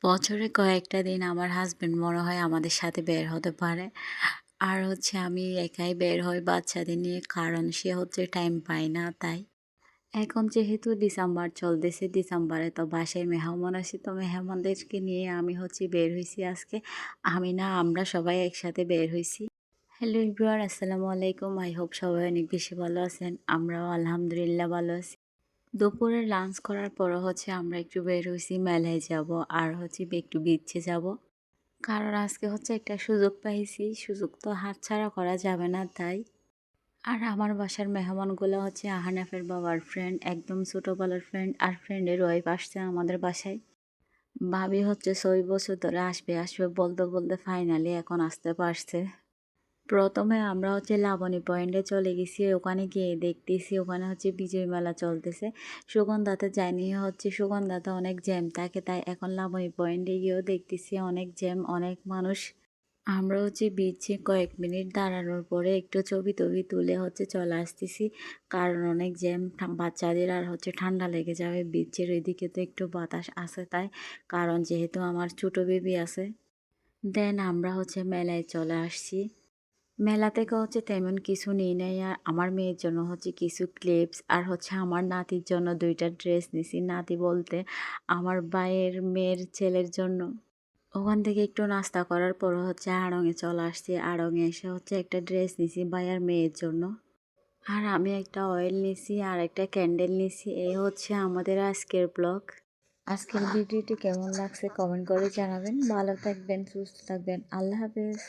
বছরে কয়েকটা দিন আমার হাসব্যান্ড মনে হয় আমাদের সাথে বের হতে পারে। আর আমি একাই বের হই বাচ্চাদের নিয়ে, কারণ সে টাইম পায় না তাই। এখন যেহেতু ডিসেম্বর চলতেছে, ডিসেম্বরে তো বাসায় মেহমান আছে, তো মেহমানদেরকে নিয়ে আমি বের হইছি আজকে। আমি না, আমরা সবাই একসাথে বের হইছি। হ্যালো এভরিওয়ান, আসসালামু আলাইকুম। আই হোপ সবাই অনেক বেশি ভালো আছেন। আমরাও আলহামদুলিল্লাহ ভালো আছি। দুপুরে লাঞ্চ করার পর আমরা একটু বের হইছি, মেলায় যাব আর একটু বিচে যাব। কারণ আজকে একটা সুযোগ পাইছি, সুযোগ তো হাতছাড়া করা যাবে না তাই। আর আমার বাসার মেহমানগুলো আহানাফের বাবার ফ্রেন্ড, একদম ছোটোবেলার ফ্রেন্ড, আর ফ্রেন্ডের ওয়াইফ আসছে আমাদের বাসায়। ভাবি 6 বছর ধরে আসবে আসবে বলতে বলতে ফাইনালি এখন আসতে পারছে। প্রথমে আমরা লাবণী পয়েন্টে চলে গেছি, ওখানে গিয়ে দেখতেছি ওখানে বিজয় মেলা চলতেছে। সুগন্ধাতে যাইনি, সুগন্ধাতে অনেক জ্যাম থাকে, তাই এখন লাবণী পয়েন্টে গিয়েও দেখতেছি অনেক জ্যাম, অনেক মানুষ। আমরা বিচে কয়েক মিনিট দাঁড়ানোর পরে একটু ছবি টবি তুলে চলে আসতেছি, কারণ অনেক জ্যাম। বাচ্চাদের আর ঠান্ডা লেগে যাবে, বিচের ওইদিকে তো একটু বাতাস আছে তাই, কারণ যেহেতু আমার ছোট বেবি আছে। দেন আমরা মেলায় চলে আসছি। মেলা থেকে তেমন কিছু নিই নাই, আর আমার মেয়ের জন্য কিছু ক্লিপস, আর আমার নাতির জন্য 2টা ড্রেস নিছি। নাতি বলতে আমার ভাইয়ের মেয়ের ছেলের জন্য। ওখান থেকে একটু নাস্তা করার পর আড়ংয়ে চলে আসছি। আড়ংয়ে এসে একটা ড্রেস নিছি ভাইয়ার মেয়ের জন্য। আর আমি একটা অয়েল নিছি আর একটা ক্যান্ডেল নিছি। এই আমাদের আজকের ব্লগ। আজকের ভিডিওটি কেমন লাগছে কমেন্ট করে জানাবেন। ভালো থাকবেন, সুস্থ থাকবেন। আল্লাহ হাফেজ।